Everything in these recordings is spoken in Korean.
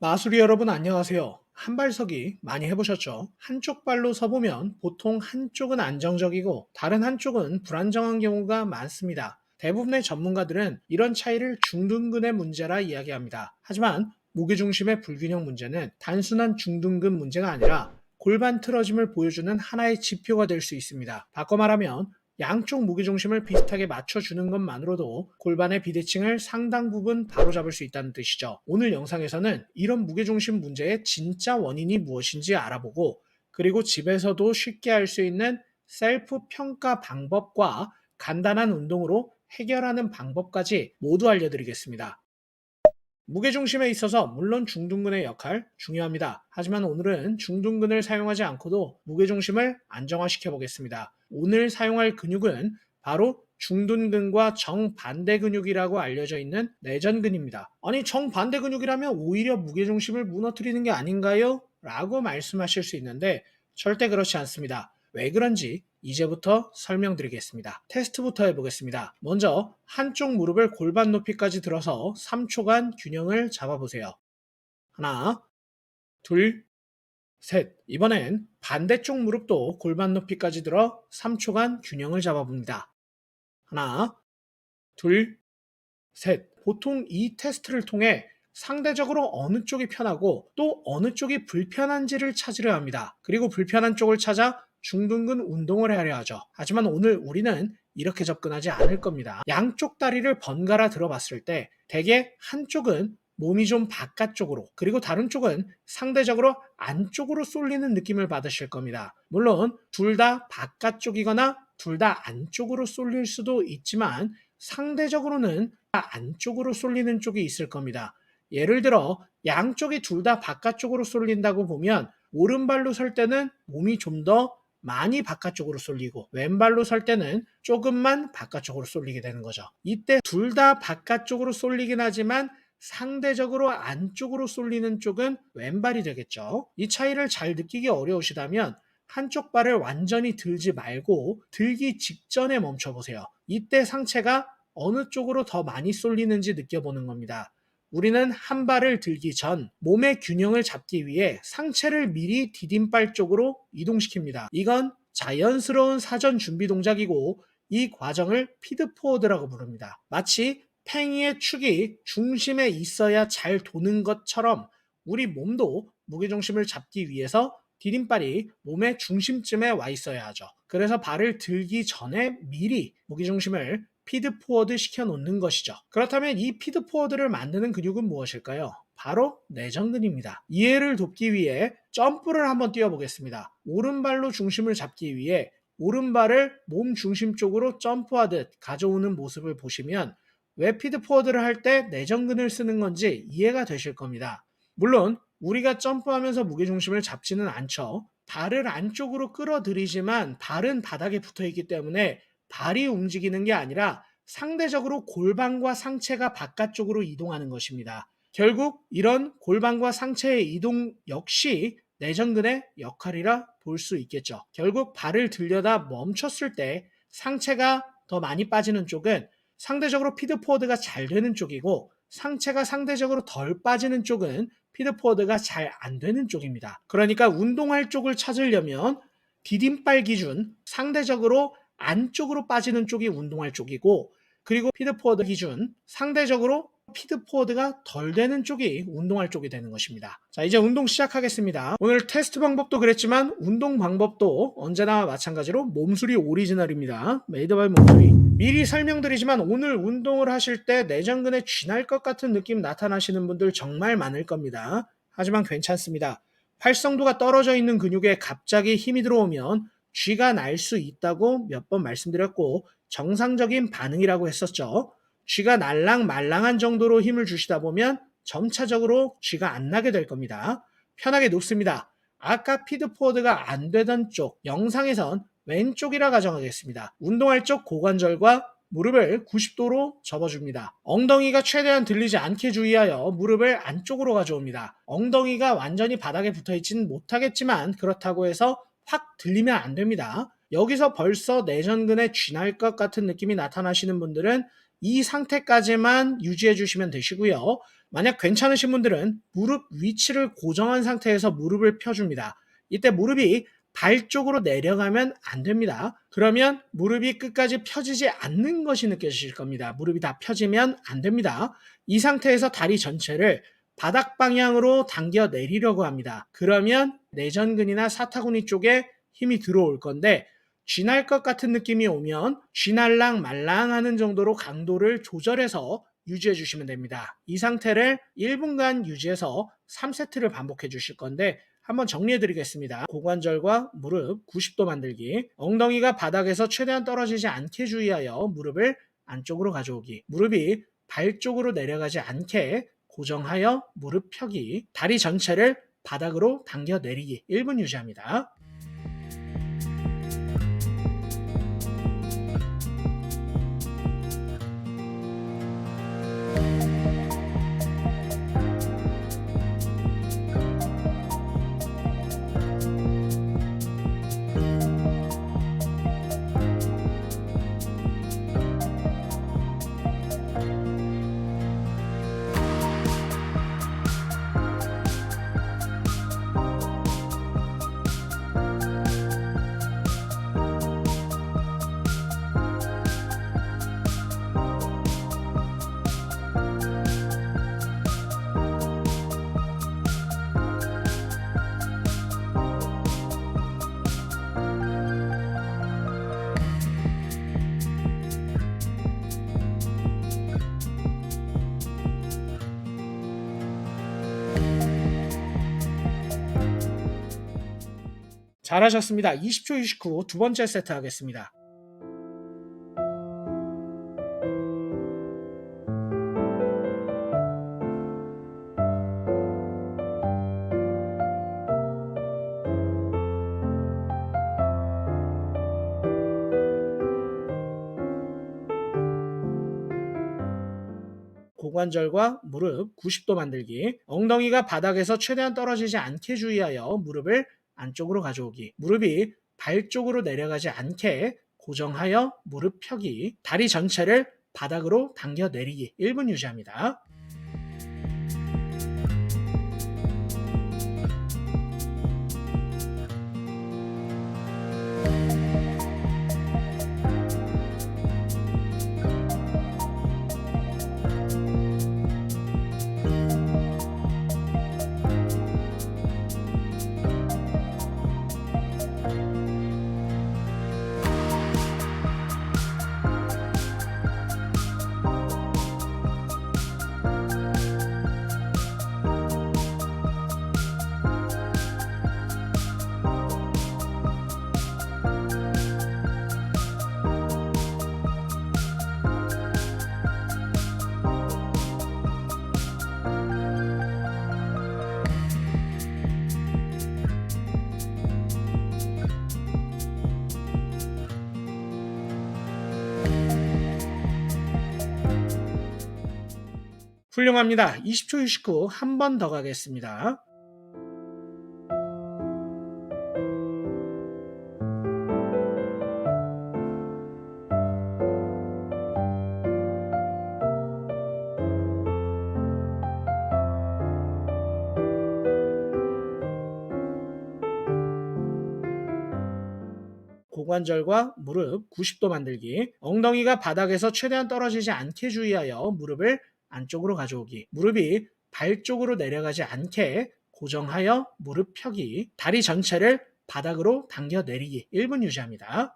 마술이 여러분 안녕하세요. 한발서기 많이 해보셨죠? 한쪽 발로 서보면 보통 한쪽은 안정적이고 다른 한쪽은 불안정한 경우가 많습니다. 대부분의 전문가들은 이런 차이를 중둔근의 문제라 이야기합니다. 하지만 무게중심의 불균형 문제는 단순한 중둔근 문제가 아니라 골반 틀어짐을 보여주는 하나의 지표가 될 수 있습니다. 바꿔 말하면 양쪽 무게중심을 비슷하게 맞춰주는 것만으로도 골반의 비대칭을 상당 부분 바로잡을 수 있다는 뜻이죠. 오늘 영상에서는 이런 무게중심 문제의 진짜 원인이 무엇인지 알아보고, 그리고 집에서도 쉽게 할 수 있는 셀프 평가 방법과 간단한 운동으로 해결하는 방법까지 모두 알려드리겠습니다. 무게중심에 있어서 물론 중둔근의 역할 중요합니다. 하지만 오늘은 중둔근을 사용하지 않고도 무게중심을 안정화시켜 보겠습니다. 오늘 사용할 근육은 바로 중둔근과 정반대 근육이라고 알려져 있는 내전근입니다. 아니, 정반대 근육이라면 오히려 무게중심을 무너뜨리는 게 아닌가요? 라고 말씀하실 수 있는데 절대 그렇지 않습니다. 왜 그런지 이제부터 설명드리겠습니다. 테스트부터 해보겠습니다. 먼저 한쪽 무릎을 골반 높이까지 들어서 3초간 균형을 잡아보세요. 하나, 둘, 셋. 이번엔 반대쪽 무릎도 골반 높이까지 들어 3초간 균형을 잡아봅니다. 하나, 둘, 셋. 보통 이 테스트를 통해 상대적으로 어느 쪽이 편하고 또 어느 쪽이 불편한지를 찾으려 합니다. 그리고 불편한 쪽을 찾아 중둔근 운동을 하려 하죠. 하지만 오늘 우리는 이렇게 접근하지 않을 겁니다. 양쪽 다리를 번갈아 들어봤을 때 대개 한쪽은 몸이 좀 바깥쪽으로, 그리고 다른 쪽은 상대적으로 안쪽으로 쏠리는 느낌을 받으실 겁니다. 물론 둘 다 바깥쪽이거나 둘 다 안쪽으로 쏠릴 수도 있지만 상대적으로는 안쪽으로 쏠리는 쪽이 있을 겁니다. 예를 들어 양쪽이 둘 다 바깥쪽으로 쏠린다고 보면 오른발로 설 때는 몸이 좀 더 많이 바깥쪽으로 쏠리고 왼발로 설 때는 조금만 바깥쪽으로 쏠리게 되는 거죠. 이때 둘 다 바깥쪽으로 쏠리긴 하지만 상대적으로 안쪽으로 쏠리는 쪽은 왼발이 되겠죠. 이 차이를 잘 느끼기 어려우시다면 한쪽 발을 완전히 들지 말고 들기 직전에 멈춰보세요. 이때 상체가 어느 쪽으로 더 많이 쏠리는지 느껴보는 겁니다. 우리는 한 발을 들기 전 몸의 균형을 잡기 위해 상체를 미리 디딤발 쪽으로 이동시킵니다. 이건 자연스러운 사전 준비 동작이고 이 과정을 피드포워드라고 부릅니다. 마치 팽이의 축이 중심에 있어야 잘 도는 것처럼 우리 몸도 무게중심을 잡기 위해서 디딤발이 몸의 중심쯤에 와 있어야 하죠. 그래서 발을 들기 전에 미리 무게중심을 피드포워드 시켜놓는 것이죠. 그렇다면 이 피드포워드를 만드는 근육은 무엇일까요? 바로 내전근입니다. 이해를 돕기 위해 점프를 한번 뛰어보겠습니다. 오른발로 중심을 잡기 위해 오른발을 몸 중심 쪽으로 점프하듯 가져오는 모습을 보시면 왜 피드포워드를 할 때 내전근을 쓰는 건지 이해가 되실 겁니다. 물론 우리가 점프하면서 무게중심을 잡지는 않죠. 발을 안쪽으로 끌어들이지만 발은 바닥에 붙어 있기 때문에 발이 움직이는 게 아니라 상대적으로 골반과 상체가 바깥쪽으로 이동하는 것입니다. 결국 이런 골반과 상체의 이동 역시 내전근의 역할이라 볼 수 있겠죠. 결국 발을 들려다 멈췄을 때 상체가 더 많이 빠지는 쪽은 상대적으로 피드포워드가 잘 되는 쪽이고, 상체가 상대적으로 덜 빠지는 쪽은 피드포워드가 잘 안 되는 쪽입니다. 그러니까 운동할 쪽을 찾으려면 디딤발 기준 상대적으로 안쪽으로 빠지는 쪽이 운동할 쪽이고, 그리고 피드포워드 기준 상대적으로 피드포워드가 덜 되는 쪽이 운동할 쪽이 되는 것입니다. 자, 이제 운동 시작하겠습니다. 오늘 테스트 방법도 그랬지만 운동 방법도 언제나 마찬가지로 몸수리 오리지널입니다. 메이드 바이 몸수리. 미리 설명드리지만 오늘 운동을 하실 때 내전근에 쥐날 것 같은 느낌 나타나시는 분들 정말 많을 겁니다. 하지만 괜찮습니다. 활성도가 떨어져 있는 근육에 갑자기 힘이 들어오면 쥐가 날 수 있다고 몇 번 말씀드렸고 정상적인 반응이라고 했었죠. 쥐가 날랑 말랑한 정도로 힘을 주시다 보면 점차적으로 쥐가 안 나게 될 겁니다. 편하게 놓습니다. 아까 피드포워드가 안 되던 쪽, 영상에선 왼쪽이라 가정하겠습니다. 운동할 쪽 고관절과 무릎을 90도로 접어줍니다. 엉덩이가 최대한 들리지 않게 주의하여 무릎을 안쪽으로 가져옵니다. 엉덩이가 완전히 바닥에 붙어있지는 못하겠지만 그렇다고 해서 확 들리면 안 됩니다. 여기서 벌써 내전근에 쥐날 것 같은 느낌이 나타나시는 분들은 이 상태까지만 유지해 주시면 되시고요. 만약 괜찮으신 분들은 무릎 위치를 고정한 상태에서 무릎을 펴줍니다. 이때 무릎이 발 쪽으로 내려가면 안 됩니다. 그러면 무릎이 끝까지 펴지지 않는 것이 느껴지실 겁니다. 무릎이 다 펴지면 안 됩니다. 이 상태에서 다리 전체를 바닥 방향으로 당겨 내리려고 합니다. 그러면 내전근이나 사타구니 쪽에 힘이 들어올 건데 쥐날 것 같은 느낌이 오면 쥐날랑 말랑 하는 정도로 강도를 조절해서 유지해 주시면 됩니다. 이 상태를 1분간 유지해서 3세트를 반복해 주실 건데 한번 정리해 드리겠습니다. 고관절과 무릎 90도 만들기, 엉덩이가 바닥에서 최대한 떨어지지 않게 주의하여 무릎을 안쪽으로 가져오기, 무릎이 발 쪽으로 내려가지 않게 고정하여 무릎 펴기, 다리 전체를 바닥으로 당겨 내리기 1분 유지합니다. 잘하셨습니다. 20초 휴식 후 두 번째 세트 하겠습니다. 고관절과 무릎 90도 만들기, 엉덩이가 바닥에서 최대한 떨어지지 않게 주의하여 무릎을 안쪽으로 가져오기, 무릎이 발 쪽으로 내려가지 않게 고정하여 무릎 펴기, 다리 전체를 바닥으로 당겨 내리기 1분 유지합니다. 훌륭합니다. 20초 휴식 후 한 번 더 가겠습니다. 고관절과 무릎 90도 만들기, 엉덩이가 바닥에서 최대한 떨어지지 않게 주의하여 무릎을 안쪽으로 가져오기, 무릎이 발 쪽으로 내려가지 않게 고정하여 무릎 펴기, 다리 전체를 바닥으로 당겨 내리기 1분 유지합니다.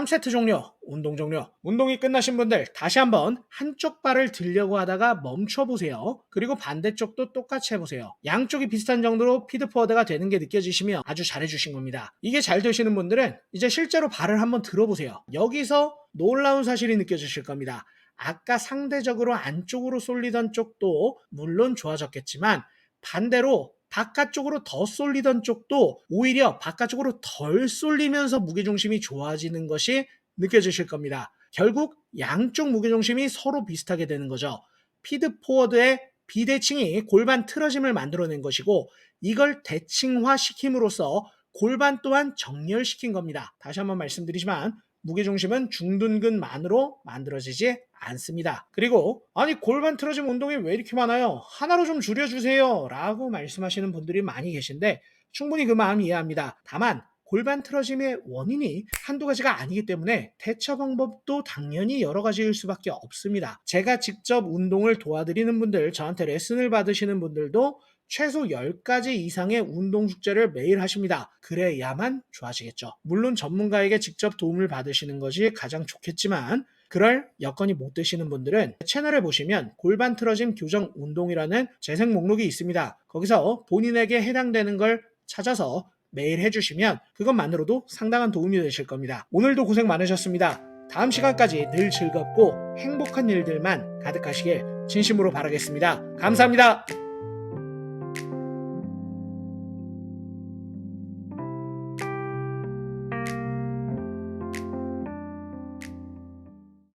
3세트 종료, 운동 종료. 운동이 끝나신 분들 다시 한번 한쪽 발을 들려고 하다가 멈춰보세요. 그리고 반대쪽도 똑같이 해보세요. 양쪽이 비슷한 정도로 피드포워드가 되는 게 느껴지시면 아주 잘해주신 겁니다. 이게 잘 되시는 분들은 이제 실제로 발을 한번 들어보세요. 여기서 놀라운 사실이 느껴지실 겁니다. 아까 상대적으로 안쪽으로 쏠리던 쪽도 물론 좋아졌겠지만 반대로 바깥쪽으로 더 쏠리던 쪽도 오히려 바깥쪽으로 덜 쏠리면서 무게중심이 좋아지는 것이 느껴지실 겁니다. 결국 양쪽 무게중심이 서로 비슷하게 되는 거죠. 피드포워드의 비대칭이 골반 틀어짐을 만들어낸 것이고 이걸 대칭화시킴으로써 골반 또한 정렬시킨 겁니다. 다시 한번 말씀드리지만 무게중심은 중둔근만으로 만들어지지 않습니다. 그리고 아니 골반 틀어짐 운동이 왜 이렇게 많아요? 하나로 좀 줄여주세요 라고 말씀하시는 분들이 많이 계신데 충분히 그 마음 이해합니다. 다만 골반 틀어짐의 원인이 한두 가지가 아니기 때문에 대처 방법도 당연히 여러 가지일 수밖에 없습니다. 제가 직접 운동을 도와드리는 분들, 저한테 레슨을 받으시는 분들도 최소 10가지 이상의 운동 숙제를 매일 하십니다. 그래야만 좋아지겠죠. 물론 전문가에게 직접 도움을 받으시는 것이 가장 좋겠지만 그럴 여건이 못 되시는 분들은 채널에 보시면 골반 틀어짐 교정 운동이라는 재생 목록이 있습니다. 거기서 본인에게 해당되는 걸 찾아서 매일 해주시면 그것만으로도 상당한 도움이 되실 겁니다. 오늘도 고생 많으셨습니다. 다음 시간까지 늘 즐겁고 행복한 일들만 가득하시길 진심으로 바라겠습니다. 감사합니다.